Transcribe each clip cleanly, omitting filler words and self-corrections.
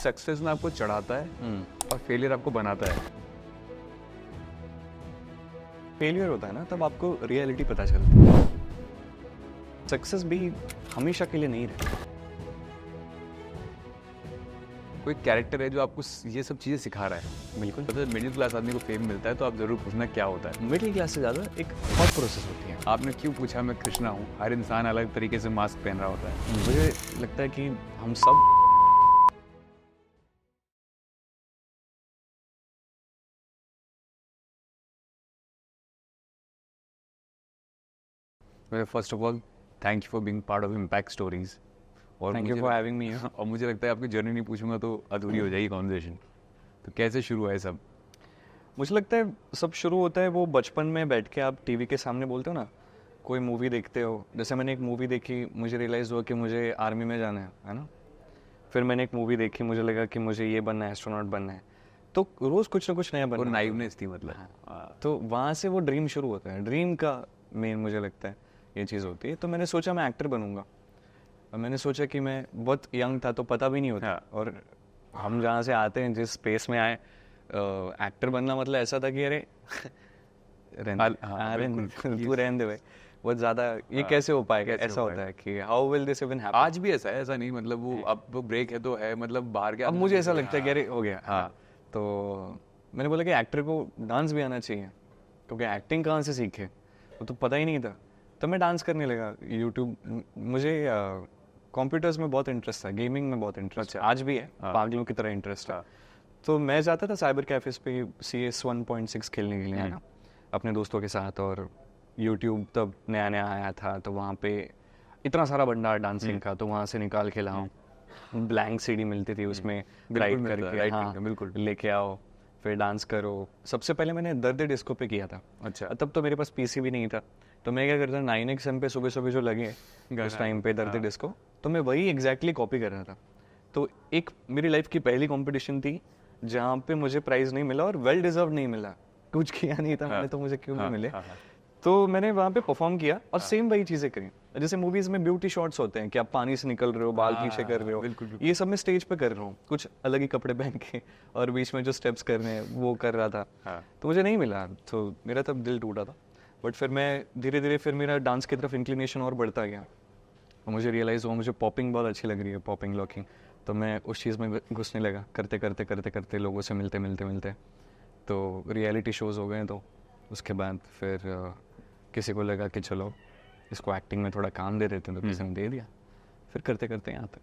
Success ना आपको चढ़ाता है और फेलियर आपको बनाता है। फेलियर होता है ना तब आपको रियलिटी पता चलती है। सक्सेस भी हमेशा के लिए नहीं रहती। कोई कैरेक्टर है जो आपको ये सब चीज़ें सिखा रहा है। बिल्कुल। मतलब मिडिल क्लास आदमी को फेम मिलता है तो आप ज़रूर पूछना क्या होता है। मिडिल क्लास से ज़्यादा एक थॉट प्रोसेस होती है। आपने क्यों पूछा मैं कृष्णा हूँ? हर इंसान अलग तरीके से मास्क पहन रहा होता है। मुझे लगता है कि हम सब first of all thank you for being part of impact stories. और thank you for having me. और मुझे लगता है आपकी जर्नी नहीं पूछूंगा तो अधूरी हो जाएगी कॉन्वर्सेशन। तो कैसे शुरू हुआ है सब? मुझे लगता है सब शुरू होता है वो बचपन में बैठ के आप टीवी के सामने बोलते हो ना, कोई मूवी देखते हो। जैसे मैंने एक मूवी देखी, मुझे रियलाइज़ हुआ कि मुझे आर्मी में जाना है ना। फिर मैंने एक मूवी देखी, मुझे लगा कि मुझे ये बनना है, एस्ट्रोनॉट बनना है। तो रोज़ कुछ ना कुछ नया और बनना। नाइवनेस थी मतलब। हाँ। तो वहाँ से वो ड्रीम शुरू होता है। ड्रीम का मेन मुझे लगता है ये चीज़ होती है। तो मैंने सोचा मैं एक्टर बनूंगा। और मैंने सोचा कि मैं बहुत यंग था तो पता भी नहीं होता। हाँ। और हम जहाँ से आते हैं, जिस स्पेस में आए, एक्टर बनना मतलब ऐसा था कि अरे तू रहने दे भाई, बहुत ज़्यादा ये कैसे हो पाएगा, ऐसा होता है कि how will this even happen. आज भी ऐसा है, ऐसा नहीं मतलब वो अब वो ब्रेक है तो है, मतलब बाहर के अब मुझे ऐसा लगता है कि अरे हो गया। हाँ। तो मैंने बोला कि एक्टर को डांस भी आना चाहिए, क्योंकि एक्टिंग कहाँ से सीखे वो तो पता ही नहीं था। तो मैं डांस करने लगा यूट्यूब। मुझे कंप्यूटर्स में बहुत इंटरेस्ट था, गेमिंग में बहुत इंटरेस्ट है, आज भी है, पागलों की तरह इंटरेस्ट है। तो मैं जाता था साइबर कैफेज पे CS 1.6 खेलने के लिए ना, अपने दोस्तों के साथ। और यूट्यूब तब नया नया आया था, तो वहाँ पे इतना सारा भंडार डांसिंग का, तो वहाँ से निकाल के लाऊं। ब्लैंक सीडी मिलती थी, उसमें राइट करके हाँ बिल्कुल लेके आओ, फिर डांस करो। सबसे पहले मैंने दर्द डिस्को पे किया था। अच्छा। तब तो मेरे पास पीसी भी नहीं था, तो मैं क्या करता था 9XM पे सुबह सुबह जो लगे उस टाइम पे दर्द डिस्को, तो मैं वही एग्जैक्टली कॉपी कर रहा था। तो एक मेरी लाइफ की पहली कंपटीशन थी जहाँ पे मुझे प्राइज नहीं मिला और वेल डिजर्व नहीं मिला। कुछ किया नहीं था मैंने, तो मुझे क्यों नहीं मिले। तो मैंने वहाँ पे परफॉर्म किया और सेम वही चीज़ें करी। जैसे मूवीज में ब्यूटी शॉट्स होते हैं कि आप पानी से निकल रहे हो, बाल पीछे कर रहे हो, ये सब मैं स्टेज पे कर रहा हूँ, कुछ अलग ही कपड़े पहन के, और बीच में जो स्टेप्स कर रहे हैं वो कर रहा था। तो मुझे नहीं मिला, तो मेरा तब दिल टूटा था। बट फिर मैं धीरे धीरे फिर मेरा डांस की तरफ इंक्लिनेशन और बढ़ता गया और मुझे रियलाइज़ हुआ मुझे पॉपिंग बहुत अच्छी लग रही है, पॉपिंग लॉकिंग। तो मैं उस चीज़ में घुसने लगा, करते करते करते करते लोगों से मिलते मिलते मिलते तो रियलिटी शोज़ हो गए। तो उसके बाद फिर किसी को लगा कि चलो इसको एक्टिंग में थोड़ा काम दे देते हैं, तो किसी ने दे दिया। फिर करते करते यहाँ तक।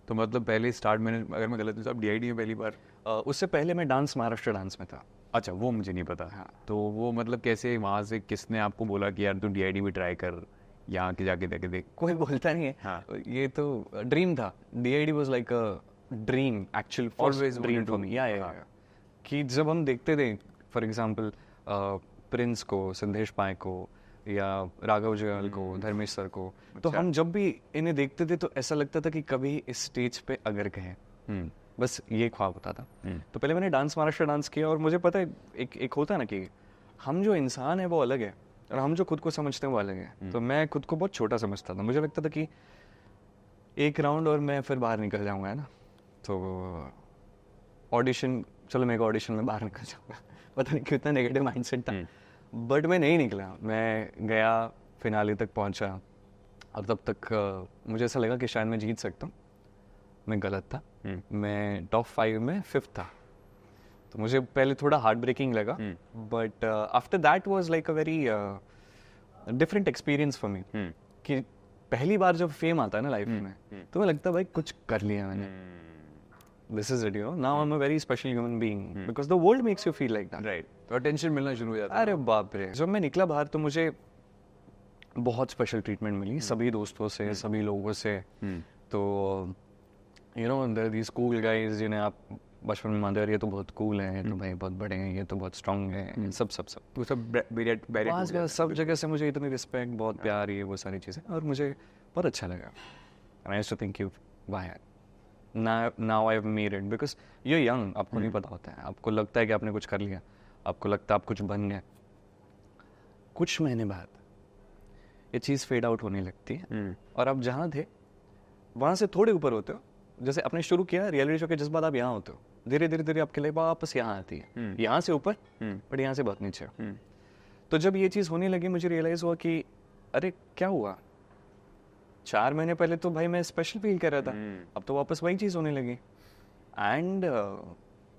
तो मतलब पहले स्टार्ट मैंने, अगर मैं गलत हूँ तो आप DID में पहली बार? उससे पहले मैं डांस महाराष्ट्र डांस में था। अच्छा, वो मुझे नहीं पता। हाँ। तो वो मतलब कैसे वहाँ से किसने आपको बोला कि यार तू DID भी ट्राई कर, यहाँ के जाके देखे देख? कोई बोलता नहीं है। हाँ। ये तो ड्रीम था। DID was like a dream, actual Always dream wanted for to- मी। या कि जब हम देखते थे फॉर एग्जांपल प्रिंस को, संदेश पाय को, या राघव जुयाल को, धर्मेश सर को, तो हम जब भी इन्हें देखते थे तो ऐसा लगता था कि कभी इस स्टेज पे अगर कहें, बस ये ख्वाब होता था। तो पहले मैंने डांस महाराष्ट्र डांस किया और मुझे पता है एक होता है ना कि हम जो इंसान है वो अलग है और हम जो खुद को समझते हैं वो अलग है। तो मैं खुद को बहुत छोटा समझता था, मुझे लगता था कि एक राउंड और मैं फिर बाहर निकल जाऊंगा, है ना। तो ऑडिशन, चलो मैं ऑडिशन में बाहर निकल जाऊंगा, पता नहीं कितना नेगेटिव माइंडसेट था। बट मैं नहीं निकला, मैं गया, फिनाले तक पहुंचा और तब तक मुझे ऐसा लगा कि शायद मैं जीत सकता हूँ। मैं गलत था। मैं टॉप 5 में 5th था। तो मुझे पहले थोड़ा हार्ट ब्रेकिंग लगा, but after that was like a very different experience for me. कि पहली बार जब फेम आता है ना लाइफ में, तो मुझे लगता है भाई कुछ कर लिया मैंने। This is it, you know. Now I'm a very special human being because the world makes you feel like that. Right. तो अटेंशन मिलना शुरू हो जाता है। अरे बाप रे, जब मैं निकला बाहर तो मुझे बहुत स्पेशल ट्रीटमेंट मिली सभी दोस्तों से, सभी लोगों से। तो you know there these cool guys जिन्हें आप बचपन में मानते हो ये तो बहुत कूल है, ये तो भाई बहुत बड़े हैं, ये तो बहुत स्ट्रांग है, सब सब सब वो सब बैरियर सब जगह से मुझे इतनी रिस्पेक्ट, बहुत प्यार, ये वो सारी चीज़ें, और मुझे बहुत अच्छा लगा। I used to think you why now I've made it because you're young, आपको नहीं पता होता है, आपको लगता है कि आपने कुछ कर लिया, आपको लगता है आप कुछ बन गए। कुछ महीने बाद ये चीज़ फेड आउट होने लगती है और आप जहाँ थे वहाँ से थोड़े ऊपर होते हो जैसे आपने शुरू किया रियलिटी शो के जज्बात, आप यहाँ होते हो, धीरे धीरे धीरे आपके लिए वापस यहाँ आती है, यहाँ से ऊपर बट यहाँ से बहुत नीचे। तो जब ये चीज़ होने लगी मुझे रियलाइज़ हुआ कि अरे क्या हुआ, 4 महीने पहले तो भाई मैं स्पेशल फील कर रहा था, अब तो वापस वही चीज़ होने लगी। एंड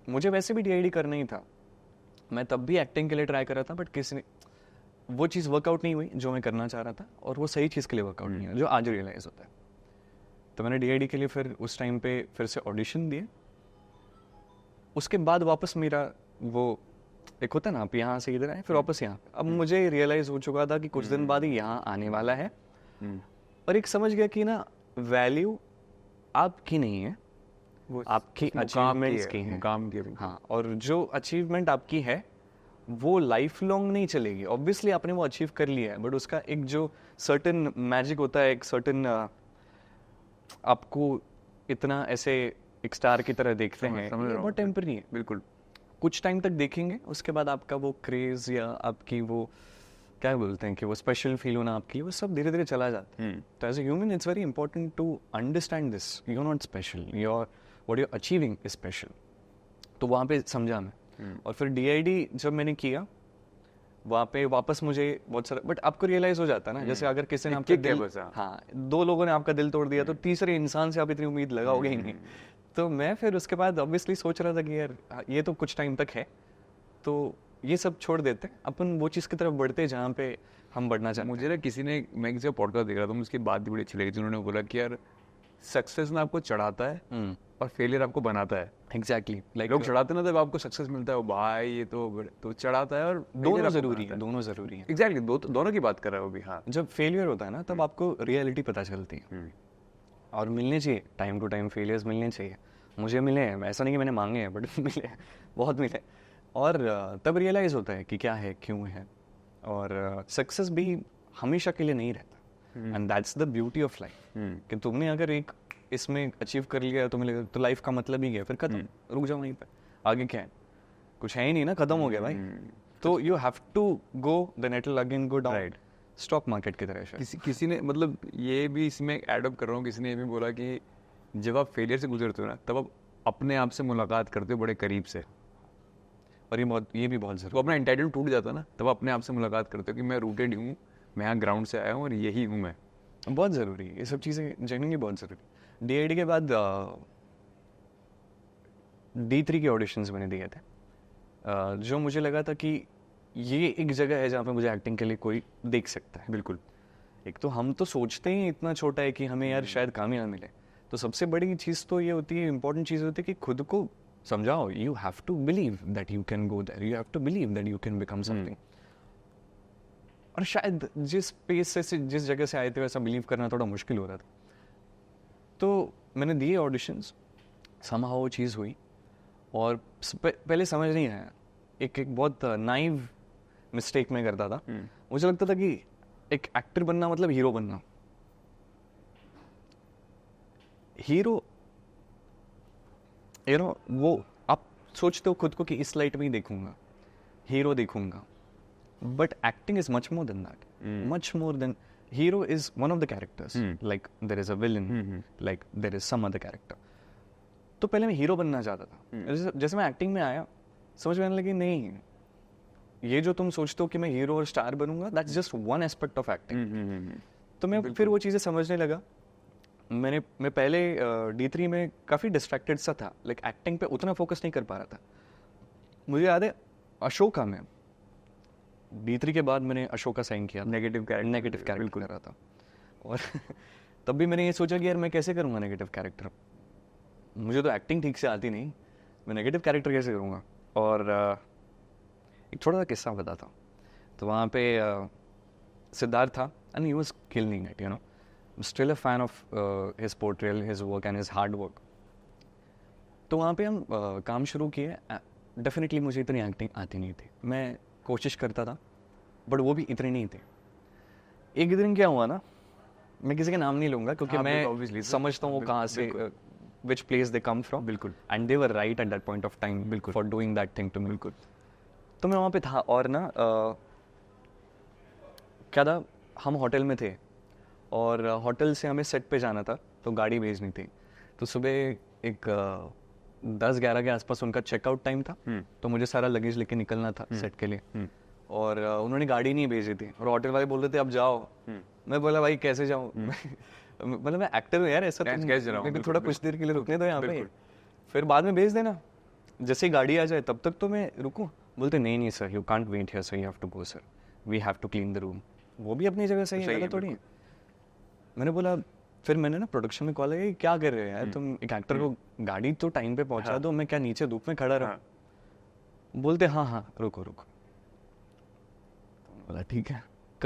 मुझे वैसे भी डीआईडी करना ही था, मैं तब भी एक्टिंग के लिए ट्राई कर रहा था, बट किसी ने वो चीज़ वर्कआउट नहीं हुई जो मैं करना चाह रहा था, और वो सही चीज़ के लिए वर्कआउट नहीं हुआ जो आज रियलाइज़ होता है। तो मैंने डीआईडी के लिए फिर उस टाइम पे फिर से ऑडिशन दिए, उसके बाद वापस मेरा वो एक होता है ना, आप यहाँ से इधर आए फिर वापस यहाँ। अब मुझे रियलाइज़ हो चुका था कि कुछ दिन बाद ही यहाँ आने वाला है, और एक समझ गया कि ना वैल्यू आपकी नहीं है, वो आपकी अचीवमेंट्स की है, काम की। हाँ, और जो अचीवमेंट आपकी है वो लाइफ लॉन्ग नहीं चलेगी। ऑब्वियसली आपने वो अचीव कर लिया है, बट उसका एक जो सर्टेन मैजिक होता है, एक सर्टेन आपको इतना ऐसे एक स्टार की तरह देखते हैं, ये बहुत टेम्पररी है। बिल्कुल, कुछ टाइम तक देखेंगे, उसके बाद आपका वो क्रेज या आपकी वो क्या बोलते हैं कि वो स्पेशल फील होना आपकी, वो सब धीरे धीरे चला जाता है। तो as a human it's very important to understand this, you are not special, your what you are achieving is special. तो वहाँ पे समझा मैं। और फिर डीआईडी जब मैंने किया, वहाँ पे वापस मुझे बहुत सारा, बट आपको रियलाइज हो जाता है ना, जैसे अगर किसी ने आपका दिल, हाँ 2 लोगों ने आपका दिल तोड़ दिया, तो तीसरे इंसान से आप इतनी उम्मीद लगाओगे ही नहीं। तो मैं फिर उसके बाद ऑब्वियसली सोच रहा था कि यार ये तो कुछ टाइम तक है, तो ये सब छोड़ देते अपन वो चीज़ की तरफ बढ़ते जहाँ पे हम बढ़ना चाहते हैं। मुझे ना किसी ने, मैं किसी पॉडकास्ट देख रहा था, उसकी बात भी बड़ी अच्छी लगी, जिन्होंने बोला कि यार सक्सेस ना आपको चढ़ाता है और फेलियर आपको बनाता है। एग्जैक्टली, लाइक लोग चढ़ाते ना, जब आपको सक्सेस मिलता है, भाई ये तो चढ़ाता है, और दोनों जरूरी है, दोनों जरूरी है। एग्जैक्टली, दोनों की बात कर रहा है वो भी। हाँ, जब फेलियर होता है ना, तब आपको रियलिटी पता चलती है, और मिलने चाहिए, टाइम टू टाइम फेलियर्स मिलने चाहिए। मुझे मिले हैं, ऐसा नहीं कि मैंने मांगे हैं, बट मिले हैं, बहुत मिले। और तब रियलाइज़ होता है कि क्या है, क्यों है, और सक्सेस भी हमेशा के लिए नहीं रहता। And that's the beauty of life, कि तुमने अगर एक इसमें अचीव कर लिया तो मिलेगा, तो लाइफ का मतलब ही क्या है, फिर खत्म, रुक जाओ वहीं पे, आगे क्या है, कुछ है ही नहीं ना, खत्म हो गया भाई। तो you have to go the net will again go down, stock market की तरह शायद। किसी ने, मतलब ये भी इसमें एडअप कर रहा हूँ, किसी ने ये भी बोला कि जब आप फेलियर से गुजरते हो ना, तब आप अपने आप से मुलाकात करते हो बड़े करीब से, और ये भी बहुत ज़रूरी। तो अपना एंटाइटल टूट जाता है ना, तब अपने आप से मुलाकात करते हो कि मैं रूटेड हूँ, मैं यहाँ ग्राउंड से आया हूँ और यही हूँ मैं। बहुत ज़रूरी है ये सब चीज़ें, जेन्युइनली बहुत ज़रूरी। डीआईडी के बाद D3 के ऑडिशंस मैंने दिए थे, जो मुझे लगा था कि ये एक जगह है जहाँ पे मुझे एक्टिंग के लिए कोई देख सकता है। बिल्कुल, एक तो हम तो सोचते ही इतना छोटा है कि हमें यार शायद काम ही ना मिले, तो सबसे बड़ी चीज़ तो ये होती है, इंपॉर्टेंट चीज़ होती है कि खुद को समझाओ, you have to believe that you can go there, you have to believe that you can become something. और शायद जिस पेस से जिस जगह से आए थे वैसा बिलीव करना थोड़ा मुश्किल हो रहा था। तो मैंने दिए ऑडिशंस, समहाउ वो चीज़ हुई, और पहले समझ नहीं आया, एक बहुत नाइव मिस्टेक में करता था। मुझे लगता था कि एक एक्टर बनना मतलब हीरो बनना। हीरो, यू नो, वो आप सोचते हो खुद को कि इस लाइट में ही देखूंगा, हीरो देखूंगा, but acting is much more than that, much more than hero is one of the characters, like there is a villain, like there is some other character. तो पहले मैं हीरो बनना चाहता था। जैसे मैं एक्टिंग में आया, समझ में आने लगी नहीं, ये जो तुम सोचते हो कि मैं हीरो और स्टार बनूंगा, that's just one aspect of acting. तो मैं फिर वो चीज़ें समझने लगा। मैं पहले D3 में काफ़ी डिस्ट्रैक्टेड सा था, लाइक एक्टिंग पे उतना फोकस नहीं कर पा रहा था। मुझे याद है अशोका में, D3 के बाद मैंने अशोका साइन किया, नेगेटिव कैरेक्टर कर रहा था, और तब भी मैंने ये सोचा कि यार मैं कैसे करूँगा नेगेटिव कैरेक्टर, मुझे तो एक्टिंग ठीक से आती नहीं, मैं नेगेटिव कैरेक्टर कैसे करूँगा। और एक छोटा सा किस्सा बताता हूँ। तो वहाँ पे सिद्धार्थ था, and he was killing it, you know, still a fan of his portrayal, his work and his hard work. तो वहाँ पे हम काम शुरू किए। डेफिनेटली मुझे इतनी एक्टिंग आती नहीं थी, मैं कोशिश करता था, बट वो भी इतने नहीं थे। एक दिन क्या हुआ ना, मैं किसी का नाम नहीं लूँगा क्योंकि मैं समझता हूँ वो कहाँ से, which place they come from, बिल्कुल, and they were right at that point of time, बिल्कुल, for doing that thing to me, बिल्कुल। तो मैं वहाँ पे था, और ना क्या था, हम होटल में थे, और होटल से हमें सेट पे जाना था, तो गाड़ी भेजनी थी। तो सुबह एक 10-11 के आसपास उनका चेकआउट टाइम था, तो मुझे सारा लगेज लेके निकलना था सेट के लिए। और उन्होंने गाड़ी नहीं भेजी थी और होटल वाले बोल रहे थे अब जाओ। मैं बोला भाई कैसे जाऊँ मतलब मैं एक्टर हूँ यार, ऐसा कैसे जाऊँ? मेरे को थोड़ा कुछ देर के लिए रुकने दो यहाँ पे, फिर बाद में भेज देना, जैसे ही गाड़ी आ जाए तब तक तो मैं रुकूँ। बोलते नहीं नहीं sir, you can't wait here sir, you have to go sir, we have to clean the room. वो भी अपनी जगह सही है, गलत थोड़ी है। मैंने बोला, फिर मैंने ना प्रोडक्शन में कॉल किया, क्या कर रहे हो यार तुम, एक एक्टर को गाड़ी तो टाइम पे पहुंचा दो, मैं क्या नीचे धूप में खड़ा रहूं? बोलते हाँ हाँ रुको रुको। बोला ठीक है,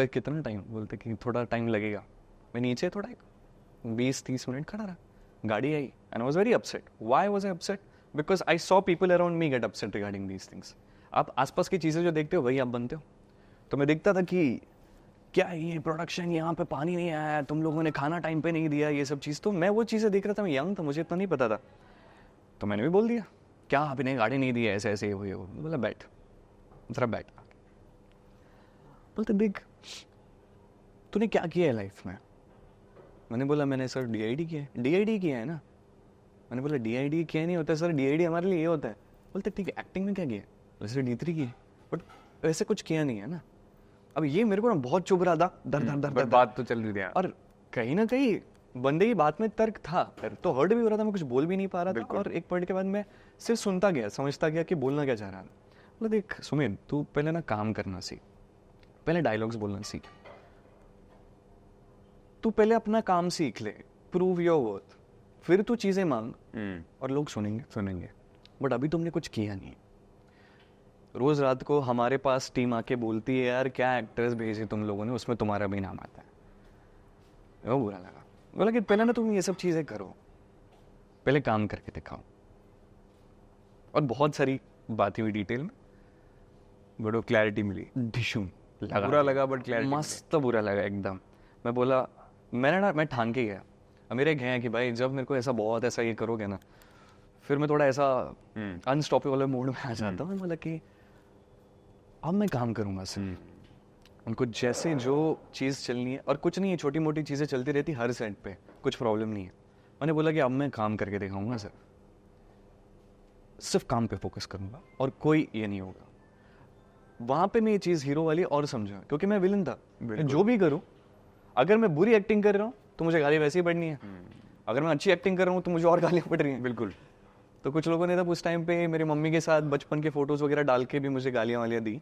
कितना टाइम? बोलते कि थोड़ा टाइम लगेगा। मैं नीचे थोड़ा 20-30 मिनट खड़ा रहा, गाड़ी आई and I was very upset. Why was I upset? Because I saw people around me get upset regarding these things. आप आसपास की चीज़ें जो देखते हो वही आप बनते हो। तो मैं देखता था कि क्या ये प्रोडक्शन, यहाँ पे पानी नहीं आया, तुम लोगों ने खाना टाइम पे नहीं दिया, ये सब चीज़। तो मैं वो चीज़ें देख रहा था, मैं यंग था, मुझे इतना नहीं पता था, तो मैंने भी बोल दिया क्या आपने गाड़ी नहीं दी है, ऐसे ऐसे ये वो। बोला बैठ, जरा बैठ। बोलते देख तूने क्या किया है लाइफ में? मैंने बोला मैंने सर DID किया है। DID किया है ना? मैंने बोला DID किया नहीं होता सर, DID हमारे लिए ये होता है। बोलते ठीक है, एक्टिंग में क्या किया? वैसे D3 की है, बट वैसे कुछ किया नहीं है ना। अब ये मेरे को ना बहुत चुभ रहा था, दर दर दर दर बात तो चल रही थी और कहीं ना कहीं बंदे की बात में तर्क था, तो हर्ट भी हो रहा था, मैं कुछ बोल भी नहीं पा रहा था। और एक पॉइंट के बाद मैं सिर्फ सुनता गया, समझता गया कि बोलना क्या चाह रहा है। बोला देख सुमित, तू पहले ना काम करना सीख, पहले डायलॉग्स बोलना सीख, तू पहले अपना काम सीख ले, प्रूव योर वर्थ, फिर तू चीजें मांग और लोग सुनेंगे। बट अभी तुमने कुछ किया नहीं। रोज रात को हमारे पास टीम आके बोलती है यार क्या एक्टर्स भेजे तुम लोगों ने, उसमें तुम्हारा भी नाम आता है। वो बुरा लगा। बोला कि पहले ना तुम ये सब चीजें करो, पहले काम करके दिखाओ। और बहुत सारी बातें हुई डिटेल में, बड़ो क्लैरिटी मिली। डिशूम लगा, बुरा लगा बट क्लैरिटी मस्त बुरा लगा एकदम। मैं बोला मैं ठान के गया। अब मेरे एक है कि भाई जब मेरे को ऐसा बहुत ऐसा ये करोगे ना, फिर मैं थोड़ा ऐसा अनस्टॉपेबल मूड में आ जाता हूँ। मैं बोला कि अब मैं काम करूंगा सिर्फ, उनको जैसे जो चीज़ चलनी है, और कुछ नहीं है, छोटी मोटी चीज़ें चलती रहती हर सेट पे, कुछ प्रॉब्लम नहीं है। मैंने बोला कि अब मैं काम करके दिखाऊंगा सर, सिर्फ काम पे फोकस करूंगा और कोई ये नहीं होगा। वहां पे मैं ये चीज़ हीरो वाली और समझा, क्योंकि मैं विलन था। मैं जो भी करूं, अगर मैं बुरी एक्टिंग कर रहा हूँ तो मुझे गाली वैसे ही पड़नी है, अगर मैं अच्छी एक्टिंग कर रहा हूँ तो मुझे और गालियाँ पड़ रही हैं। बिल्कुल। तो कुछ लोगों ने तब उस टाइम पे मेरी मम्मी के साथ बचपन के फोटोज़ वगैरह डाल के भी मुझे गालियाँ वालियाँ दी।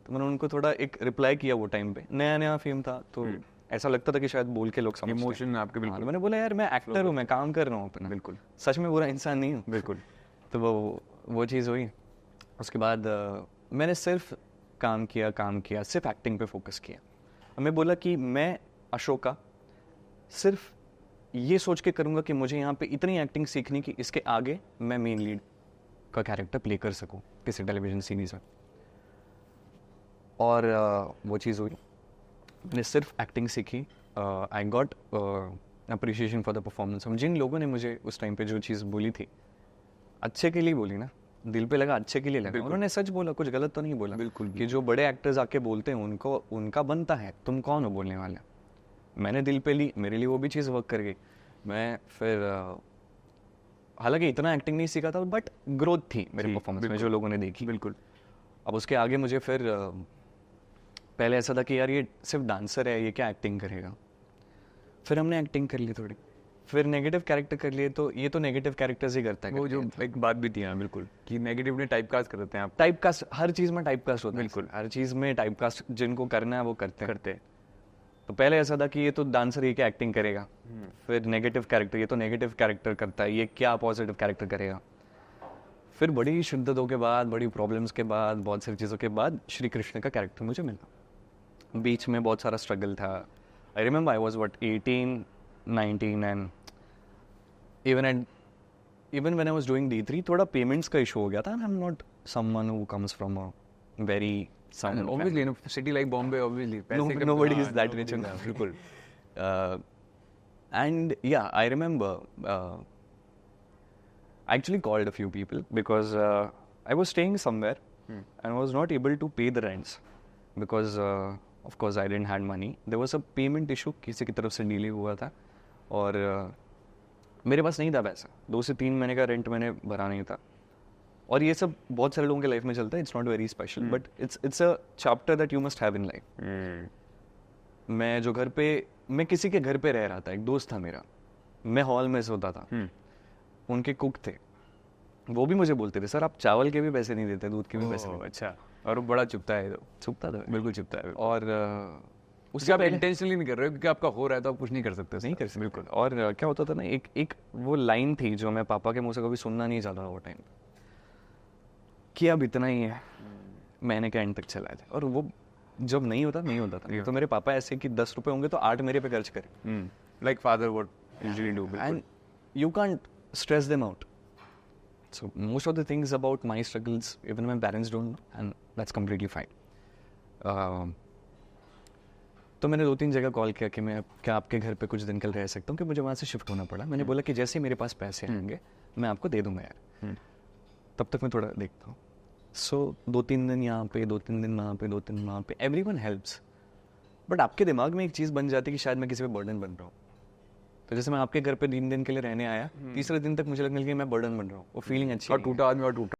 तो मैंने उनको थोड़ा एक रिप्लाई किया। वो टाइम पे नया नया फेम था, तो ऐसा लगता था कि शायद बोल के लोग समझते हैं। इमोशन आपके बिल्कुल। मैंने बोला यार मैं एक्टर हूँ, मैं काम कर रहा हूँ अपना, बिल्कुल सच में बुरा इंसान नहीं हूँ। बिल्कुल। तो वो चीज़ हुई। उसके बाद मैंने सिर्फ काम किया, सिर्फ एक्टिंग पे फोकस किया। और मैं बोला कि मैं अशोका सिर्फ ये सोच के करूँगा कि मुझे यहाँ पे इतनी एक्टिंग सीखनी कि इसके आगे मैं मेन लीड का कैरेक्टर प्ले कर सकूँ किसी टेलीविजन सीरीज में। और वो चीज़ हुई, मैंने सिर्फ एक्टिंग सीखी। I got appreciation for the performance. जिन लोगों ने मुझे उस टाइम पे जो चीज़ बोली थी, अच्छे के लिए बोली ना, दिल पे लगा, अच्छे के लिए लगा। उन्होंने सच बोला, कुछ गलत तो नहीं बोला। बिल्कुल कि जो बड़े एक्टर्स आके बोलते हैं उनको उनका बनता है, तुम कौन हो बोलने वाले। मैंने दिल पे ली, मेरे लिए वो भी चीज़ वर्क कर गई। मैं फिर हालांकि इतना एक्टिंग नहीं सीखा था, बट ग्रोथ थी मेरे परफॉर्मेंस में जो लोगों ने देखी। बिल्कुल। अब उसके आगे मुझे फिर पहले ऐसा था कि यार ये सिर्फ डांसर है, ये क्या एक्टिंग करेगा। फिर हमने एक्टिंग कर ली थोड़ी, फिर नेगेटिव कैरेक्टर कर लिए। तो ये तो नेगेटिव कैरेक्टर्स ही करता है। वो जो एक बात भी थी यहाँ बिल्कुल कि नेगेटिव ने टाइप कास्ट कर देते हैं आप। टाइप कास्ट, हर चीज़ में टाइप कास्ट होता है। बिल्कुल, हर चीज़ में टाइप कास्ट जिनको करना है वो करते हैं। तो पहले ऐसा था कि ये तो डांसर, ये क्या एक्टिंग करेगा। फिर नेगेटिव कैरेक्टर, ये तो नेगेटिव कैरेक्टर करता है, ये क्या पॉजिटिव कैरेक्टर करेगा। फिर बड़ी शिद्दतों के बाद, बड़ी प्रॉब्लम्स के बाद, बहुत सारी चीज़ों के बाद श्री कृष्ण का कैरेक्टर मुझे मिला। बीच में बहुत सारा स्ट्रगल था। I remember I was 18, 19 and even when I was doing D3, थोड़ा पेमेंट्स का इशू हो गया था। I'm not someone who comes from a very sound obviously in a city like Bombay, obviously nobody is that rich. बिल्कुल। And yeah, I remember I actually called a few people because I was staying somewhere and I was not able to pay the rents because of course I didn't had money. There was a payment issue, किसी की तरफ से delay हुआ था। और मेरे पास नहीं था पैसा, 2 से 3 महीने का रेंट मैंने भरा नहीं था। और ये सब बहुत सारे लोगों के लाइफ में चलता है, it's not very special but it's a chapter that you must have in life. मैं किसी के घर पे रह रहा था, एक दोस्त था मेरा, मैं हॉल में सोता था, उनके कुक थे, वो भी मुझे बोलते थे सर आप चावल के भी पैसे नहीं देते, दूध के भी पैसे नहीं अच्छा, और वो बड़ा चुभता है तो छुपता था। बिल्कुल चुभता है। और उससे उससे आप पहले इंटेंशनली नहीं कर रहे हो क्योंकि आपका हो रहा है तो आप कुछ नहीं कर सकते, नहीं कर सकते बिल्कुल। और क्या होता था ना, एक वो लाइन थी जो मैं पापा के मुंह से कभी सुनना नहीं चाहता था वो टाइम, कि अब इतना ही है, मैंने क्या एंड तक चलाया था। और वो जब नहीं होता तो मेरे पापा ऐसे कि 10 रुपए होंगे तो 8 मेरे पे खर्च करें, like father what usually do. and you can't stress them out. So most of the things about my struggles, even my parents don't know, and that's completely fine. तो मैंने 2-3 जगह कॉल किया कि मैं क्या आपके घर पे कुछ दिन कल रह सकता हूँ, कि मुझे वहाँ से शिफ्ट होना पड़ा। मैंने बोला कि जैसे ही मेरे पास पैसे आएंगे मैं आपको दे दूंगा यार, तब तक मैं थोड़ा देखता हूँ। सो 2-3 दिन यहाँ पे, 2-3 दिन वहाँ पे, 2-3 वहाँ पे, एवरीवन हेल्प्स। बट आपके दिमाग में एक चीज़ बन जाती है कि शायद मैं किसी पे बर्डन बन रहा हूँ। तो जैसे मैं आपके घर पे 3 दिन के लिए रहने आया, तीसरे दिन तक मुझे लगने लगी मैं बर्डन बन रहा हूँ, वो फीलिंग अच्छी और नहीं है। टूटा आदमी और टूटा